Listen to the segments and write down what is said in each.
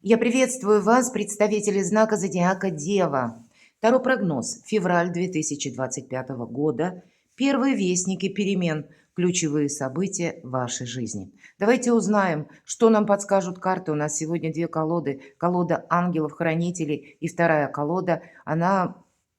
Я приветствую вас, представители знака зодиака Дева. Таро прогноз. Февраль 2025 года. Первые вестники перемен. Ключевые события в вашей жизни. Давайте узнаем, что нам подскажут карты. У нас сегодня две колоды. Колода ангелов-хранителей и вторая колода.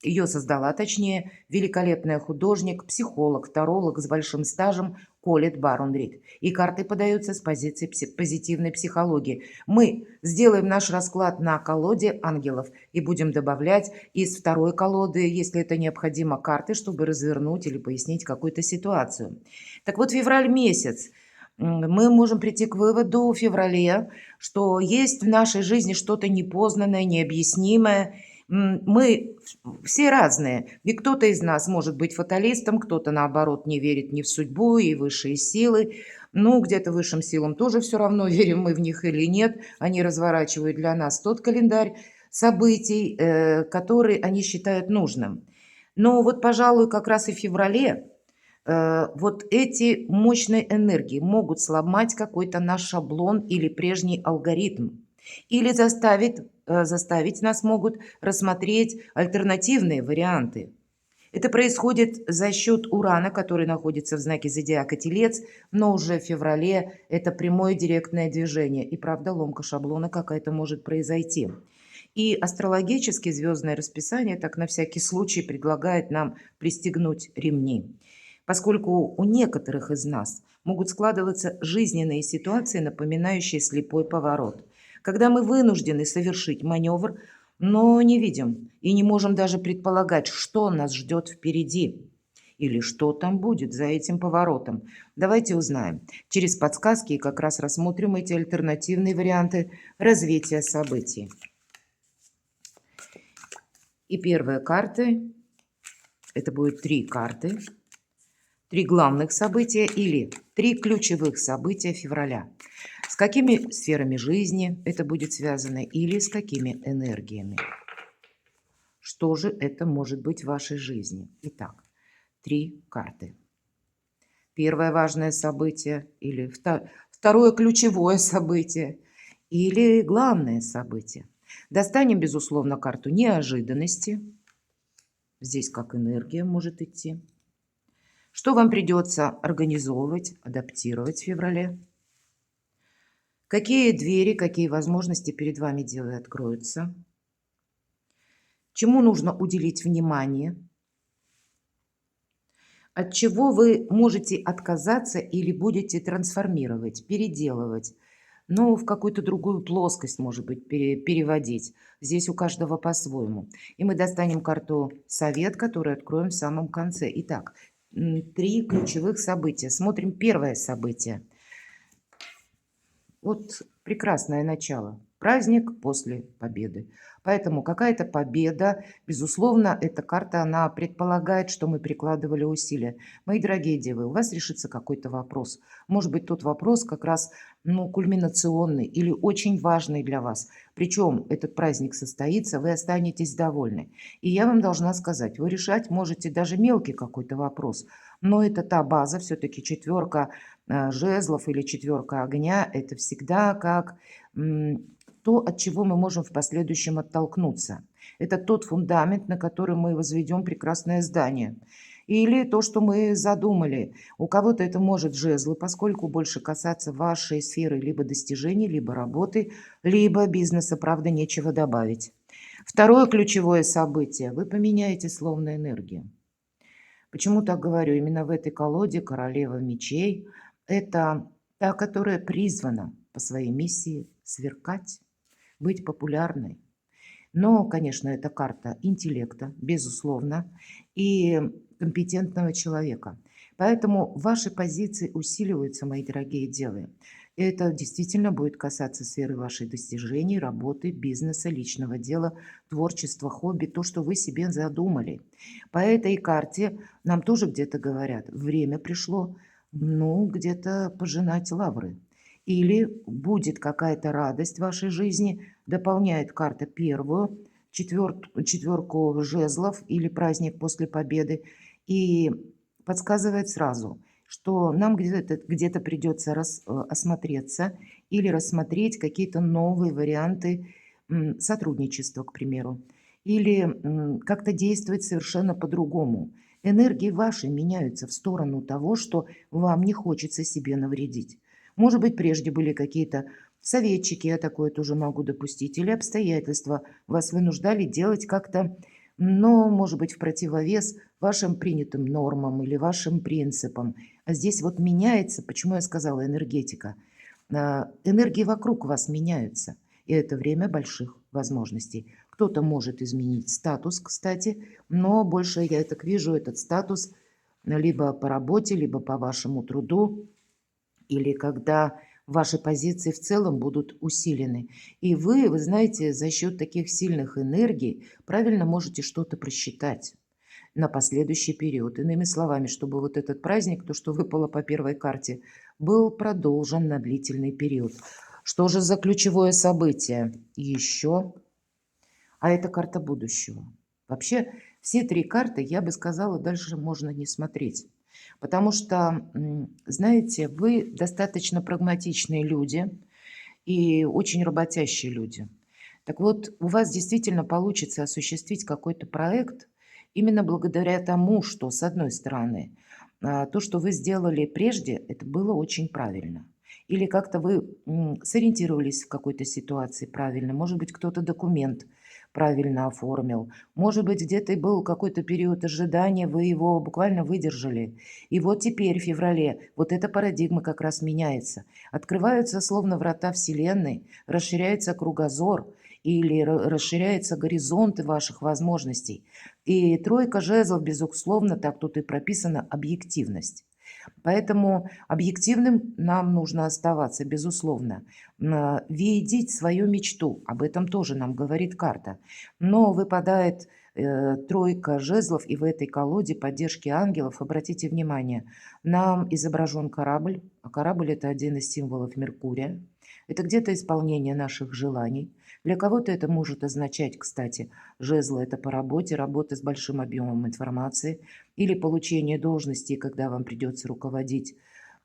Ее создала, точнее, великолепная художник, психолог, таролог с большим стажем Колет Барон Рид. И карты подаются с позиции позитивной психологии. Мы сделаем наш расклад на колоде ангелов и будем добавлять из второй колоды, если это необходимо, карты, чтобы развернуть или пояснить какую-то ситуацию. Так вот, февраль месяц. Мы можем прийти к выводу в феврале, что есть в нашей жизни что-то непознанное, необъяснимое. Мы все разные. И кто-то из нас может быть фаталистом, кто-то, наоборот, не верит ни в судьбу и высшие силы. Ну, где-то высшим силам тоже все равно, верим мы в них или нет. Они разворачивают для нас тот календарь событий, который они считают нужным. Но вот, пожалуй, как раз и в феврале вот эти мощные энергии могут сломать какой-то наш шаблон или прежний алгоритм. Или заставить нас могут рассмотреть альтернативные варианты. Это происходит за счет Урана, который находится в знаке зодиака Телец, но уже в феврале это прямое директное движение. И правда, ломка шаблона какая-то может произойти. И астрологически звездное расписание так на всякий случай предлагает нам пристегнуть ремни. Поскольку у некоторых из нас могут складываться жизненные ситуации, напоминающие слепой поворот, когда мы вынуждены совершить маневр, но не видим и не можем даже предполагать, что нас ждет впереди или что там будет за этим поворотом. Давайте узнаем. Через подсказки и как раз рассмотрим эти альтернативные варианты развития событий. И первые карты, это будет три карты, три главных события или три ключевых события февраля. С какими сферами жизни это будет связано или с какими энергиями? Что же это может быть в вашей жизни? Итак, три карты. Первое важное событие или второе ключевое событие или главное событие. Достанем, безусловно, карту неожиданности. Здесь как энергия может идти. Что вам придется организовывать, адаптировать в феврале? Какие двери, какие возможности перед вами, девы, откроются? Чему нужно уделить внимание? От чего вы можете отказаться или будете трансформировать, переделывать? Ну, в какую-то другую плоскость, может быть, переводить. Здесь у каждого по-своему. И мы достанем карту «Совет», который откроем в самом конце. Итак, три ключевых события. Смотрим первое событие. Вот прекрасное начало. Праздник после победы. Поэтому какая-то победа, безусловно, эта карта, она предполагает, что мы прикладывали усилия. Мои дорогие девы, у вас решится какой-то вопрос. Может быть, тот вопрос как раз кульминационный или очень важный для вас. Причем этот праздник состоится, вы останетесь довольны. И я вам должна сказать, вы решать можете даже мелкий какой-то вопрос. Но это та база, все-таки четверка жезлов или четверка огня, это всегда как то, от чего мы можем в последующем оттолкнуться. Это тот фундамент, на который мы возведем прекрасное здание. Или то, что мы задумали. У кого-то это может жезлы, поскольку больше касаться вашей сферы либо достижений, либо работы, либо бизнеса, правда, нечего добавить. Второе ключевое событие. Вы поменяете словно энергию. Почему так говорю? Именно в этой колоде королева мечей – это та, которая призвана по своей миссии сверкать, быть популярной. Но, конечно, это карта интеллекта, безусловно, и компетентного человека. Поэтому ваши позиции усиливаются, мои дорогие девы. Это действительно будет касаться сферы вашей достижений, работы, бизнеса, личного дела, творчества, хобби, то, что вы себе задумали. По этой карте нам тоже где-то говорят, время пришло, где-то пожинать лавры. Или будет какая-то радость в вашей жизни, дополняет карта первую, четверку жезлов или праздник после победы, и подсказывает сразу, что нам где-то придется осмотреться или рассмотреть какие-то новые варианты сотрудничества, к примеру, или как-то действовать совершенно по-другому. Энергии ваши меняются в сторону того, что вам не хочется себе навредить. Может быть, прежде были какие-то советчики, я такое тоже могу допустить, или обстоятельства вас вынуждали делать как-то, но, может быть, в противовес вашим принятым нормам или вашим принципам. А здесь вот меняется, почему я сказала энергетика. Энергии вокруг вас меняются, и это время больших возможностей. Кто-то может изменить статус, кстати, но больше я так вижу этот статус либо по работе, либо по вашему труду, или когда ваши позиции в целом будут усилены. И вы знаете, за счет таких сильных энергий правильно можете что-то просчитать на последующий период. Иными словами, чтобы вот этот праздник, то, что выпало по первой карте, был продолжен на длительный период. Что же за ключевое событие? Еще, а это карта будущего. Вообще, все три карты, я бы сказала, дальше можно не смотреть. Потому что, знаете, вы достаточно прагматичные люди и очень работящие люди. Так вот, у вас действительно получится осуществить какой-то проект именно благодаря тому, что, с одной стороны, то, что вы сделали прежде, это было очень правильно. Или как-то вы сориентировались в какой-то ситуации правильно. Может быть, кто-то документ правильно оформил. Может быть, где-то и был какой-то период ожидания, вы его буквально выдержали. И вот теперь, в феврале, вот эта парадигма как раз меняется. Открываются словно врата Вселенной, расширяется кругозор или расширяются горизонты ваших возможностей. И тройка жезлов, безусловно, так тут и прописана объективность. Поэтому объективным нам нужно оставаться, безусловно. Видеть свою мечту, об этом тоже нам говорит карта. Но выпадает тройка жезлов, и в этой колоде поддержки ангелов, обратите внимание, нам изображен корабль, а корабль это один из символов Меркурия. Это где-то исполнение наших желаний. Для кого-то это может означать, кстати, жезлы это по работе, работа с большим объемом информации, или получение должности, когда вам придется руководить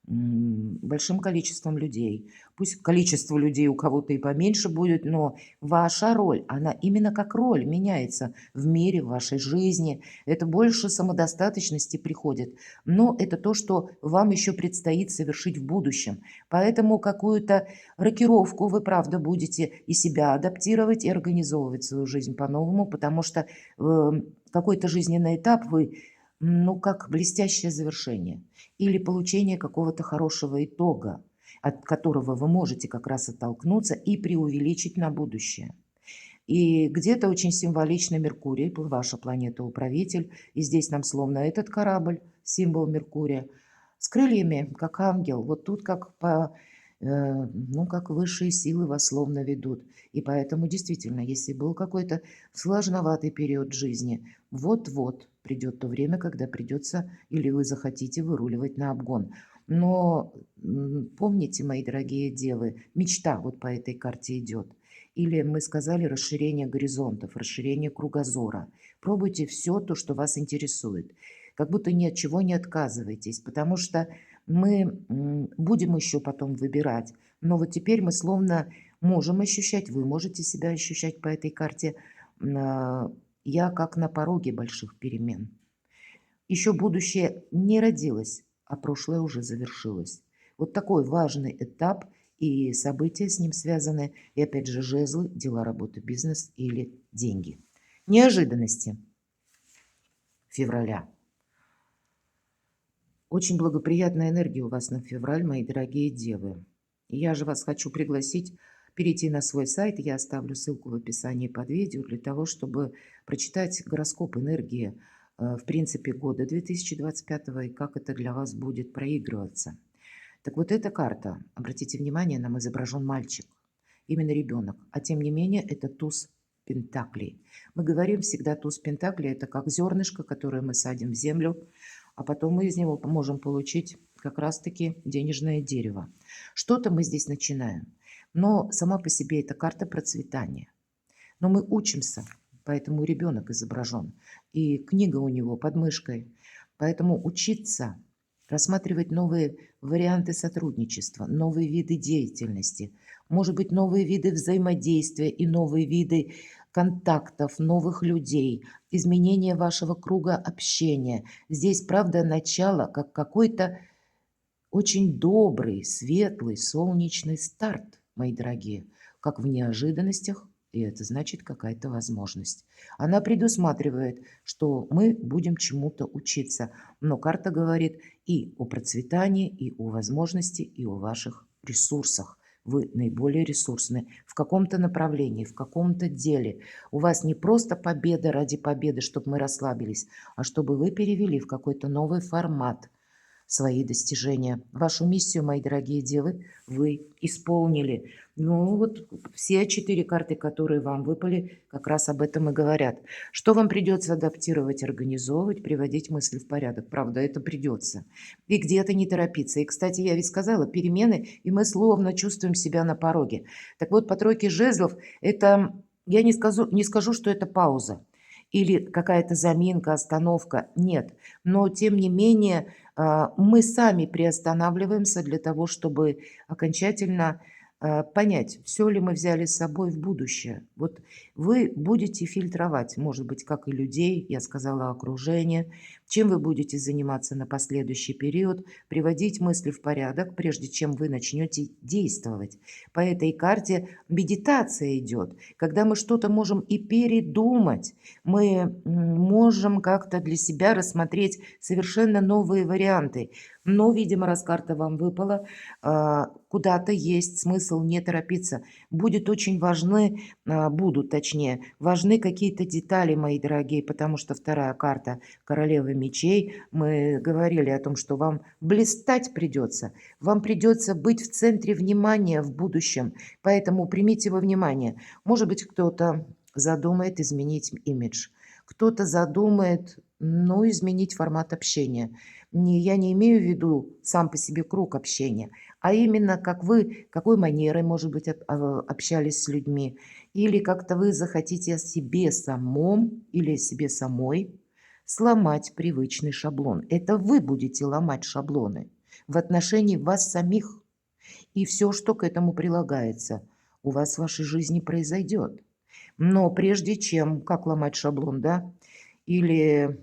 большим количеством людей. Пусть количество людей у кого-то и поменьше будет, но ваша роль, она именно как роль меняется в мире, в вашей жизни. Это больше самодостаточности приходит. Но это то, что вам еще предстоит совершить в будущем. Поэтому какую-то рокировку вы, правда, будете и себя адаптировать, и организовывать свою жизнь по-новому, потому что какой-то жизненный этап вы, ну, как блестящее завершение или получение какого-то хорошего итога, от которого вы можете как раз оттолкнуться и преувеличить на будущее. И где-то очень символично Меркурий, ваша планета-управитель, и здесь нам словно этот корабль, символ Меркурия, с крыльями, как ангел. Вот тут как ну, как высшие силы вас словно ведут. И поэтому действительно, если был какой-то сложноватый период жизни, вот-вот придет то время, когда придется или вы захотите выруливать на обгон. Но помните, мои дорогие девы, мечта вот по этой карте идет. Или мы сказали расширение горизонтов, расширение кругозора. Пробуйте все то, что вас интересует. Как будто ни от чего не отказывайтесь, потому что мы будем еще потом выбирать. Но вот теперь мы словно можем ощущать, вы можете себя ощущать по этой карте, я как на пороге больших перемен. Еще будущее не родилось, а прошлое уже завершилось. Вот такой важный этап, и события с ним связаны, и опять же жезлы, дела, работа, бизнес или деньги. Неожиданности февраля. Очень благоприятная энергия у вас на февраль, мои дорогие девы. Я же вас хочу пригласить перейти на свой сайт. Я оставлю ссылку в описании под видео для того, чтобы прочитать гороскоп энергии в принципе года 2025 и как это для вас будет проигрываться. Так вот эта карта, обратите внимание, нам изображен мальчик, именно ребенок, а тем не менее это туз пентаклей. Мы говорим всегда туз пентаклей, это как зернышко, которое мы садим в землю, а потом мы из него можем получить как раз-таки денежное дерево. Что-то мы здесь начинаем. Но сама по себе эта карта процветания. Но мы учимся, поэтому ребенок изображен. И книга у него под мышкой. Поэтому учиться рассматривать новые варианты сотрудничества, новые виды деятельности, может быть, новые виды взаимодействия и новые виды контактов, новых людей, изменение вашего круга общения. Здесь, правда, начало как какой-то очень добрый, светлый, солнечный старт, мои дорогие, как в неожиданностях, и это значит какая-то возможность. Она предусматривает, что мы будем чему-то учиться, но карта говорит и о процветании, и о возможности, и о ваших ресурсах. Вы наиболее ресурсны в каком-то направлении, в каком-то деле. У вас не просто победа ради победы, чтобы мы расслабились, а чтобы вы перевели в какой-то новый формат свои достижения. Вашу миссию, мои дорогие девы, вы исполнили. Ну вот все 4 карты, которые вам выпали, как раз об этом и говорят. Что вам придется адаптировать, организовывать, приводить мысли в порядок. Правда, это придется. И где-то не торопиться. И, кстати, я ведь сказала, перемены, и мы словно чувствуем себя на пороге. Так вот, по тройке жезлов, это, я не скажу, что это пауза или какая-то заминка, остановка. Нет. Но, тем не менее, мы сами приостанавливаемся для того, чтобы окончательно понять, все ли мы взяли с собой в будущее. Вот вы будете фильтровать, может быть, как и людей, я сказала, окружение, чем вы будете заниматься на последующий период, приводить мысли в порядок, прежде чем вы начнете действовать. По этой карте медитация идет, когда мы что-то можем и передумать, мы можем как-то для себя рассмотреть совершенно новые варианты. Но, видимо, раз карта вам выпала, куда-то есть смысл не торопиться. Будут, точнее, важны какие-то детали, мои дорогие, потому что вторая карта королевы мечей, мы говорили о том, что вам блистать придется, вам придется быть в центре внимания в будущем, поэтому примите во внимание. Может быть, кто-то задумает изменить имидж, кто-то задумает, ну, изменить формат общения. Я не имею в виду сам по себе круг общения, а именно как вы, какой манерой, может быть, общались с людьми, или как-то вы захотите о себе самом или о себе самой сломать привычный шаблон. Это вы будете ломать шаблоны в отношении вас самих. И все, что к этому прилагается, у вас в вашей жизни произойдет. Но прежде чем, как ломать шаблон, да, или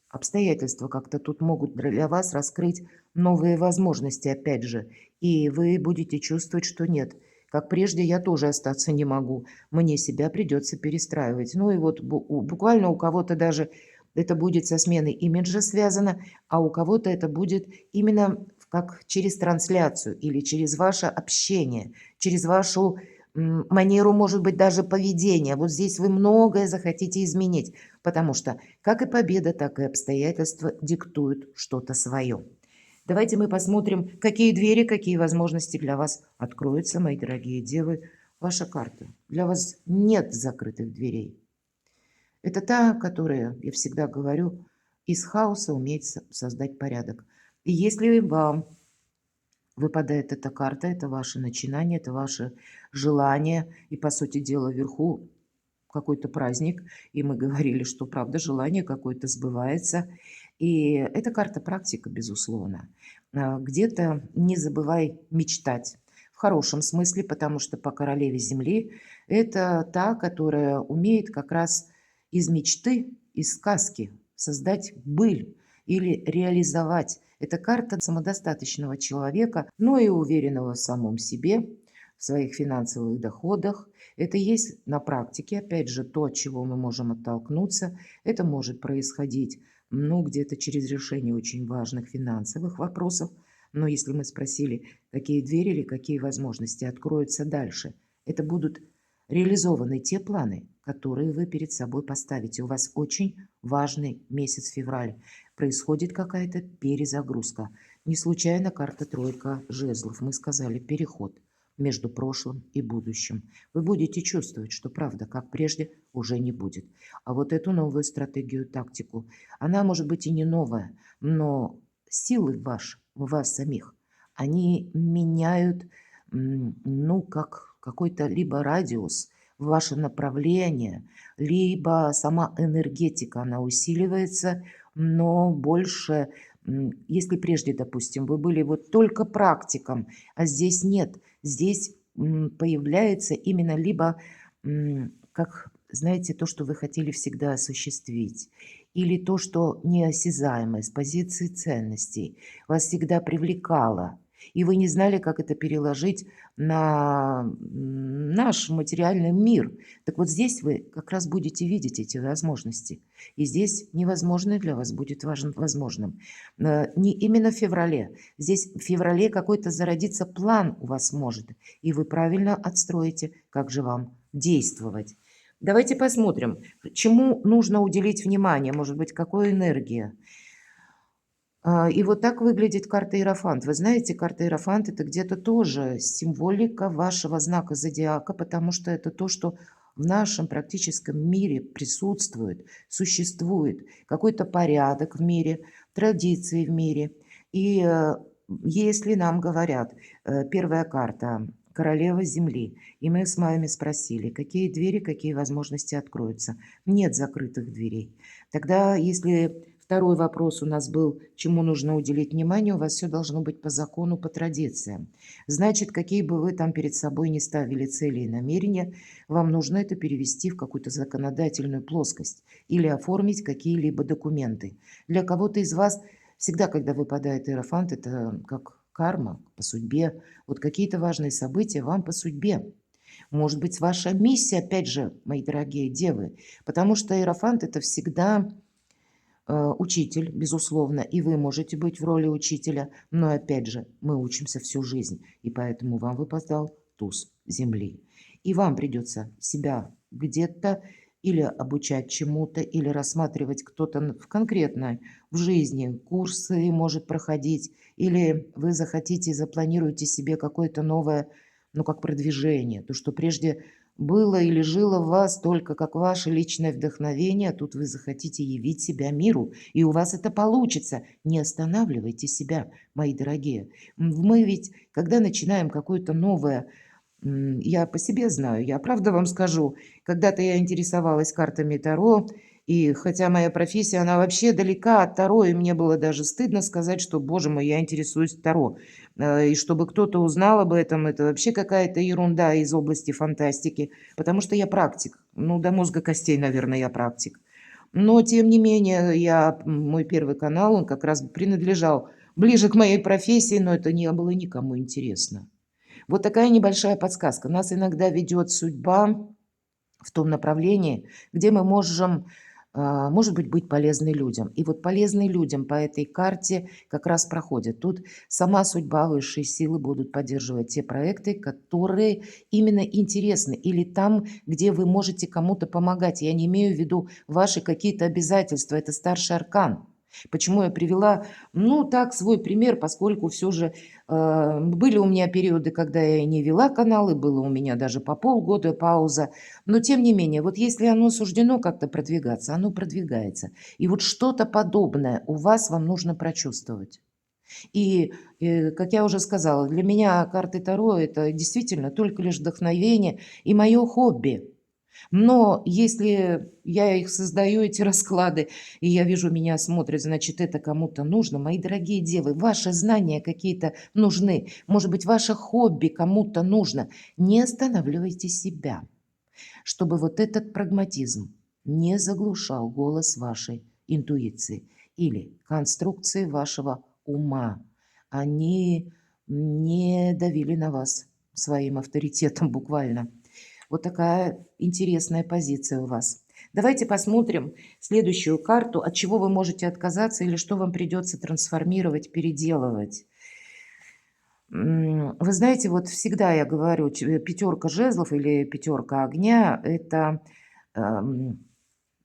обстоятельства как-то тут могут для вас раскрыть новые возможности, опять же, и вы будете чувствовать, что нет, как прежде я тоже остаться не могу, мне себя придется перестраивать. Ну и вот буквально у кого-то даже это будет со сменой имиджа связано, а у кого-то это будет именно как через трансляцию или через ваше общение, через вашу манеру, может быть, даже поведения. Вот здесь вы многое захотите изменить, потому что как и победа, так и обстоятельства диктуют что-то свое. Давайте мы посмотрим, какие двери, какие возможности для вас откроются, мои дорогие девы. Ваша карта. Для вас нет закрытых дверей. Это та, которая, я всегда говорю, из хаоса умеет создать порядок. И если вам выпадает эта карта, это ваше начинание, это ваше желание. И, по сути дела, вверху какой-то праздник. И мы говорили, что, правда, желание какое-то сбывается. И эта карта практика, безусловно. Где-то не забывай мечтать. В хорошем смысле, потому что по королеве Земли это та, которая умеет как раз из мечты, из сказки создать быль или реализовать. Это карта самодостаточного человека, но и уверенного в самом себе, в своих финансовых доходах. Это есть на практике, опять же, то, от чего мы можем оттолкнуться. Это может происходить, ну, где-то через решение очень важных финансовых вопросов. Но если мы спросили, какие двери или какие возможности откроются дальше, это будут реализованы те планы, которые вы перед собой поставите. У вас очень важный месяц февраль. Происходит какая-то перезагрузка. Не случайно карта тройка жезлов. Мы сказали переход между прошлым и будущим. Вы будете чувствовать, что правда, как прежде, уже не будет. А вот эту новую стратегию, тактику, она может быть и не новая, но силы в вас самих, они меняют, ну, как какой-то либо радиус, ваше направление, либо сама энергетика, она усиливается, но больше Если прежде, допустим, вы были вот только практиком, а здесь нет, здесь появляется именно либо, как, знаете, то, что вы хотели всегда осуществить, или то, что неосязаемое, с позиции ценностей, вас всегда привлекало, и вы не знали, как это переложить на наш материальный мир. Так вот здесь вы как раз будете видеть эти возможности. И здесь невозможное для вас будет возможным. Не именно в феврале. Здесь в феврале какой-то зародится план у вас может, и вы правильно отстроите, как же вам действовать. Давайте посмотрим, чему нужно уделить внимание, может быть, какой энергии. И вот так выглядит карта Иерофант. Вы знаете, карта Иерофант — это где-то тоже символика вашего знака зодиака, потому что это то, что в нашем практическом мире присутствует, существует какой-то порядок в мире, традиции в мире. И если нам говорят, первая карта — королева Земли, и мы с вами спросили, какие двери, какие возможности откроются. Нет закрытых дверей. Тогда, если второй вопрос у нас был, чему нужно уделить внимание, у вас все должно быть по закону, по традициям. Значит, какие бы вы там перед собой не ставили цели и намерения, вам нужно это перевести в какую-то законодательную плоскость или оформить какие-либо документы. Для кого-то из вас всегда, когда выпадает иерофант, это как карма по судьбе. Вот какие-то важные события вам по судьбе. Может быть, ваша миссия, опять же, мои дорогие девы, потому что иерофант — это всегда учитель, безусловно, и вы можете быть в роли учителя, но опять же, мы учимся всю жизнь, и поэтому вам выпадал туз земли. И вам придется себя где-то или обучать чему-то, или рассматривать кто-то в конкретной в жизни, курсы может проходить, или вы захотите и запланируете себе какое-то новое, ну, как продвижение, то, что прежде было или жило в вас только как ваше личное вдохновение, а тут вы захотите явить себя миру, и у вас это получится. Не останавливайте себя, мои дорогие. Мы ведь, когда начинаем какое-то новое, я по себе знаю, я правда вам скажу, когда-то я интересовалась картами Таро, и хотя моя профессия, она вообще далека от Таро, и мне было даже стыдно сказать, что, боже мой, я интересуюсь Таро. И чтобы кто-то узнал об этом, это вообще какая-то ерунда из области фантастики, потому что я практик. Ну, до мозга костей, наверное, я практик. Но, тем не менее, мой первый канал, он как раз принадлежал ближе к моей профессии, но это не было никому интересно. Вот такая небольшая подсказка. Нас иногда ведет судьба в том направлении, где мы можем, может быть полезны людям. И вот полезные людям по этой карте как раз проходят. Тут сама судьба, высшие силы будут поддерживать те проекты, которые именно интересны, или там, где вы можете кому-то помогать. Я не имею в виду ваши какие-то обязательства, это старший аркан. Почему я привела, ну, так, свой пример, поскольку все же были у меня периоды, когда я не вела каналы, было у меня даже по полгода пауза, но тем не менее, вот если оно суждено как-то продвигаться, оно продвигается. И вот что-то подобное у вас вам нужно прочувствовать. И, как я уже сказала, для меня карты Таро — это действительно только лишь вдохновение и мое хобби. Но если я их создаю, эти расклады, и я вижу, меня смотрят, значит, это кому-то нужно. Мои дорогие девы, ваши знания какие-то нужны. Может быть, ваше хобби кому-то нужно. Не останавливайте себя, чтобы вот этот прагматизм не заглушал голос вашей интуиции или конструкции вашего ума. Они не давили на вас своим авторитетом буквально. Вот такая интересная позиция у вас. Давайте посмотрим следующую карту, от чего вы можете отказаться или что вам придется трансформировать, переделывать. Вы знаете, вот всегда я говорю, пятерка жезлов или пятерка огня — это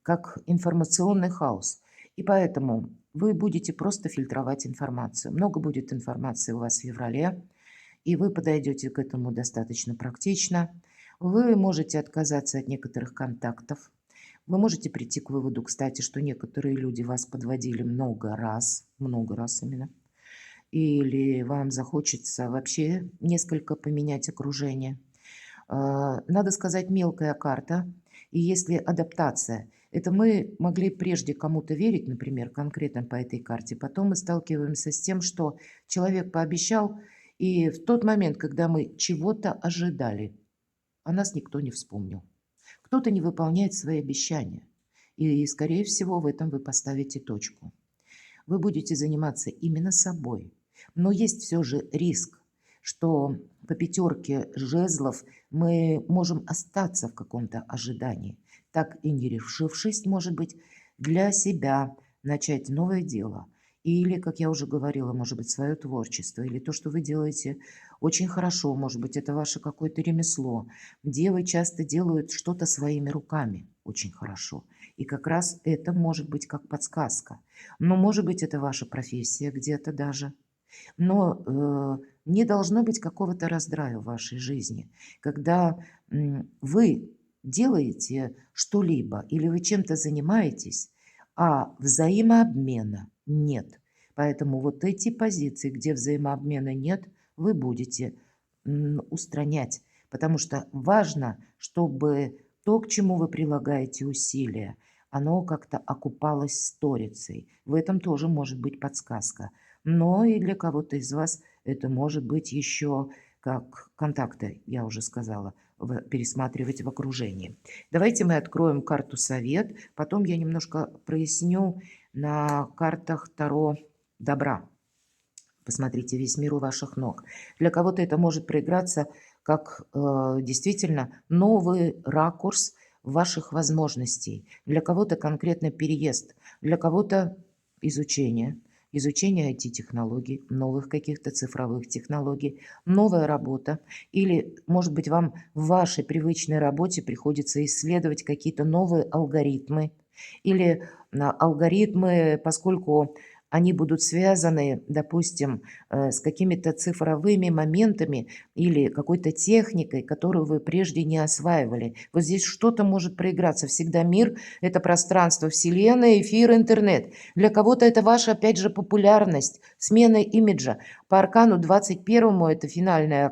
как информационный хаос. И поэтому вы будете просто фильтровать информацию. Много будет информации у вас в феврале, и вы подойдете к этому достаточно практично. Вы можете отказаться от некоторых контактов. Вы можете прийти к выводу, кстати, что некоторые люди вас подводили много раз именно. Или вам захочется вообще несколько поменять окружение. Надо сказать, мелкая карта. И если адаптация, это мы могли прежде кому-то верить, например, конкретно по этой карте, потом мы сталкиваемся с тем, что человек пообещал, и в тот момент, когда мы чего-то ожидали, о нас никто не вспомнил. Кто-то не выполняет свои обещания. И, скорее всего, в этом вы поставите точку. Вы будете заниматься именно собой. Но есть все же риск, что по пятерке жезлов мы можем остаться в каком-то ожидании, так и не решившись, может быть, для себя начать новое дело. Или, как я уже говорила, может быть, свое творчество, или то, что вы делаете очень хорошо, может быть, это ваше какое-то ремесло. Девы часто делают что-то своими руками очень хорошо. И как раз это может быть как подсказка. Но, может быть, это ваша профессия где-то даже. Но не должно быть какого-то раздрая в вашей жизни, когда вы делаете что-либо или вы чем-то занимаетесь, а взаимообмена нет. Поэтому вот эти позиции, где взаимообмена нет, вы будете устранять, потому что важно, чтобы то, к чему вы прилагаете усилия, оно как-то окупалось сторицей. В этом тоже может быть подсказка. Но и для кого-то из вас это может быть еще как контакты, я уже сказала, пересматривать в окружении. Давайте мы откроем карту «Совет», потом я немножко проясню на картах Таро добра. Посмотрите, весь мир у ваших ног. Для кого-то это может проиграться как действительно новый ракурс ваших возможностей. Для кого-то конкретно переезд, для кого-то изучение. Изучение IT-технологий, новых каких-то цифровых технологий, новая работа. Или, может быть, вам в вашей привычной работе приходится исследовать какие-то новые алгоритмы. Или алгоритмы, поскольку они будут связаны, допустим, с какими-то цифровыми моментами или какой-то техникой, которую вы прежде не осваивали. Вот здесь что-то может проиграться. Всегда мир– это пространство, вселенная, эфир, интернет. Для кого-то это ваша, опять же, популярность, смена имиджа. По аркану 21-му это финальный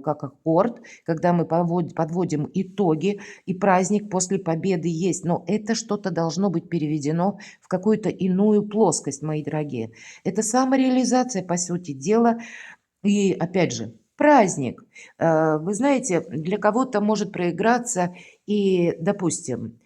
как аккорд, когда мы подводим итоги, и праздник после победы есть. Но это что-то должно быть переведено в какую-то иную плоскость, мои дорогие. Это самореализация, по сути дела. И, опять же, праздник. Вы знаете, для кого-то может проиграться и, допустим,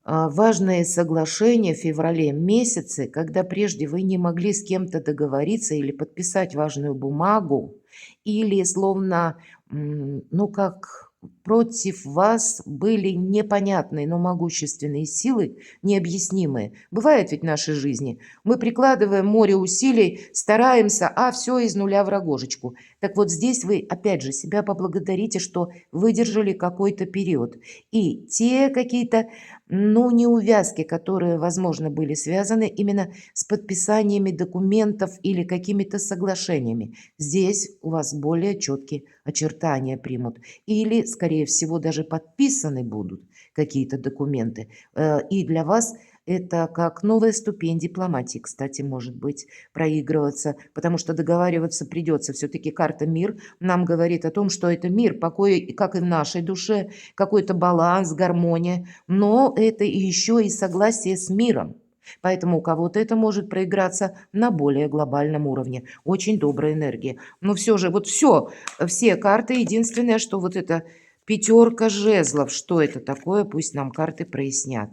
важные соглашения в феврале месяце, когда прежде вы не могли с кем-то договориться или подписать важную бумагу, или словно, ну как против вас были непонятные, но могущественные силы, необъяснимые. Бывает ведь в нашей жизни. Мы прикладываем море усилий, стараемся, а все из нуля в рогожечку. Так вот здесь вы, опять же, себя поблагодарите, что выдержали какой-то период. И те какие-то неувязки, которые, возможно, были связаны именно с подписаниями документов или какими-то соглашениями. Здесь у вас более четкие очертания примут. Или, скорее всего, даже подписаны будут какие-то документы. И для вас это как новая ступень дипломатии, кстати, может быть, проигрываться, потому что договариваться придется. Все-таки карта «Мир» нам говорит о том, что это мир, покой, как и в нашей душе, какой-то баланс, гармония, но это еще и согласие с миром. Поэтому у кого-то это может проиграться на более глобальном уровне. Очень добрая энергия. Но все же, вот все карты, единственное, что вот это пятерка жезлов, что это такое, пусть нам карты прояснят.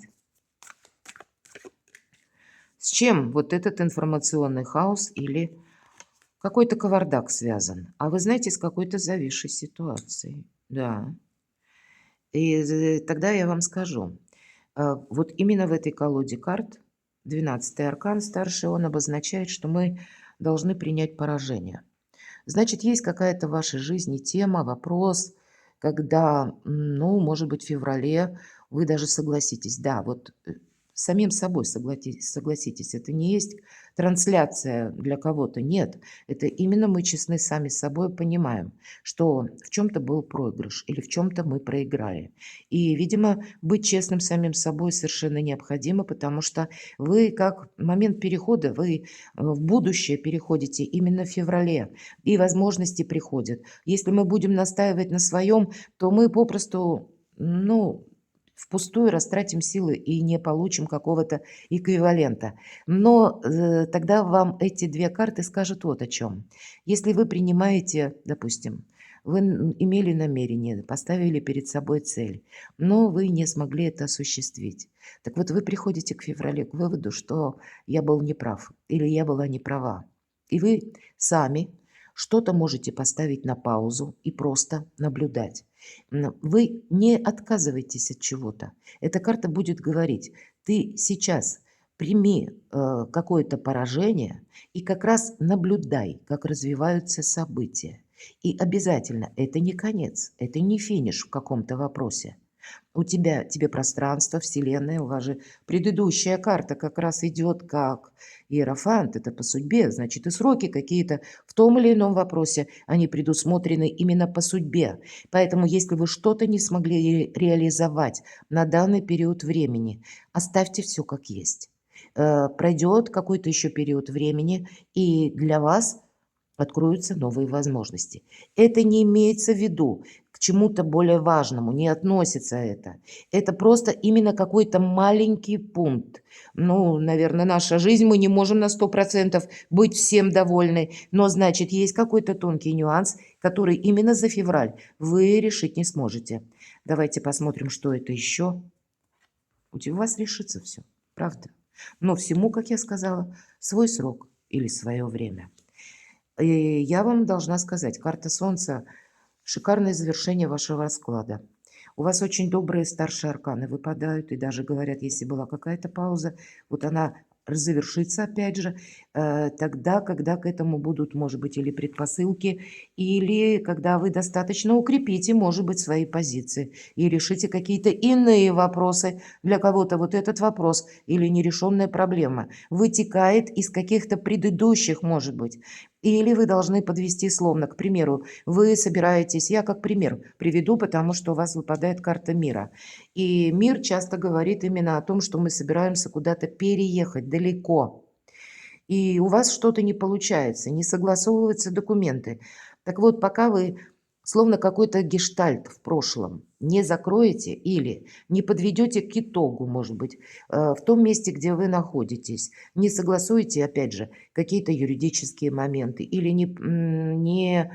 С чем вот этот информационный хаос или какой-то кавардак связан? А вы знаете, с какой-то зависшей ситуацией. Да. И тогда я вам скажу. Вот именно в этой колоде карт 12-й аркан старший, он обозначает, что мы должны принять поражение. Значит, есть какая-то в вашей жизни тема, вопрос, когда, может быть, в феврале вы даже согласитесь. Да, вот с самим собой согласитесь. Это не есть трансляция для кого-то. Нет, это именно мы честны сами с собой, понимаем, что в чем-то был проигрыш или в чем-то мы проиграли. И, видимо, быть честным самим собой совершенно необходимо, потому что вы как момент перехода, вы в будущее переходите именно в феврале, и возможности приходят. Если мы будем настаивать на своем, то мы попросту, впустую растратим силы и не получим какого-то эквивалента. Но тогда вам эти две карты скажут вот о чем. Если вы принимаете, допустим, вы имели намерение, поставили перед собой цель, но вы не смогли это осуществить. Так вот, вы приходите к феврале к выводу, что я был неправ или я была неправа. И вы сами что-то можете поставить на паузу и просто наблюдать. Вы не отказывайтесь от чего-то. Эта карта будет говорить, ты сейчас прими какое-то поражение и как раз наблюдай, как развиваются события. И обязательно это не конец, это не финиш в каком-то вопросе. Тебе пространство, Вселенная, у вас же предыдущая карта как раз идет как иерофант, это по судьбе, значит, и сроки какие-то в том или ином вопросе, они предусмотрены именно по судьбе. Поэтому, если вы что-то не смогли реализовать на данный период времени, оставьте все как есть. Пройдет какой-то еще период времени, и для вас откроются новые возможности. Это не имеется в виду к чему-то более важному, не относится это. Это просто именно какой-то маленький пункт. Ну, наверное, наша жизнь, мы не можем на 100% быть всем довольны, но значит, есть какой-то тонкий нюанс, который именно за февраль вы решить не сможете. Давайте посмотрим, что это еще. У вас решится все, правда. Но всему, как я сказала, свой срок или свое время. И я вам должна сказать, карта Солнца– шикарное завершение вашего расклада. У вас очень добрые старшие арканы выпадают, и даже говорят, если была какая-то пауза, вот она завершится опять же, тогда, когда к этому будут, может быть, или предпосылки, или когда вы достаточно укрепите, может быть, свои позиции и решите какие-то иные вопросы. Для кого-то вот этот вопрос или нерешенная проблема вытекает из каких-то предыдущих, может быть. Или вы должны подвести словно, к примеру, вы собираетесь, я как пример приведу, потому что у вас выпадает карта мира. И мир часто говорит именно о том, что мы собираемся куда-то переехать далеко. И у вас что-то не получается, не согласовываются документы. Так вот, пока вы словно какой-то гештальт в прошлом не закроете или не подведете к итогу, может быть, в том месте, где вы находитесь, не согласуете, опять же, какие-то юридические моменты или не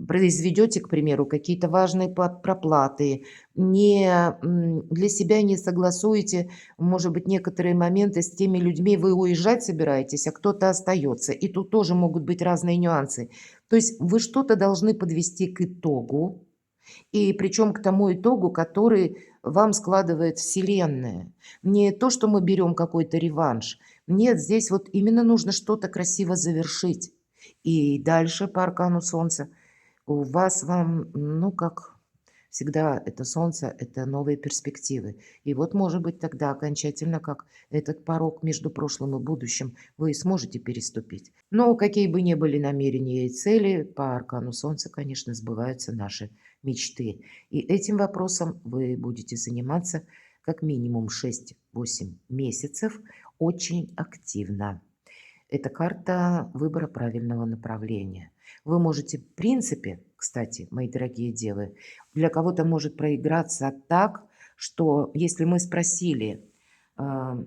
произведете, к примеру, какие-то важные проплаты, для себя не согласуете, может быть, некоторые моменты с теми людьми, вы уезжать собираетесь, а кто-то остается. И тут тоже могут быть разные нюансы. То есть вы что-то должны подвести к итогу, и причем к тому итогу, который вам складывает Вселенная. Не то, что мы берем какой-то реванш. Нет, здесь вот именно нужно что-то красиво завершить. И дальше по аркану Солнца у вас ну, как всегда, это солнце, это новые перспективы. И вот, может быть, тогда окончательно, как этот порог между прошлым и будущим, вы сможете переступить. Но какие бы ни были намерения и цели, по аркану солнца, конечно, сбываются наши мечты. И этим вопросом вы будете заниматься как минимум 6-8 месяцев очень активно. Это карта выбора правильного направления. Вы можете, в принципе, кстати, мои дорогие девы, для кого-то может проиграться так, что если мы спросили, а,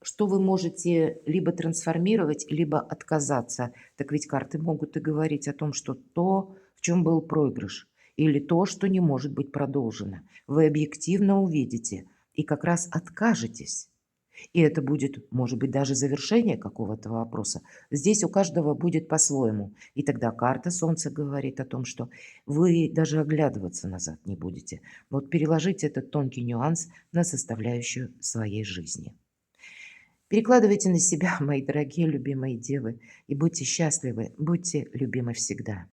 что вы можете либо трансформировать, либо отказаться, так ведь карты могут и говорить о том, что то, в чем был проигрыш, или то, что не может быть продолжено, вы объективно увидите и как раз откажетесь. И это будет, может быть, даже завершение какого-то вопроса. Здесь у каждого будет по-своему. И тогда карта Солнца говорит о том, что вы даже оглядываться назад не будете. Вот переложите этот тонкий нюанс на составляющую своей жизни. Перекладывайте на себя, мои дорогие, любимые девы, и будьте счастливы, будьте любимы всегда.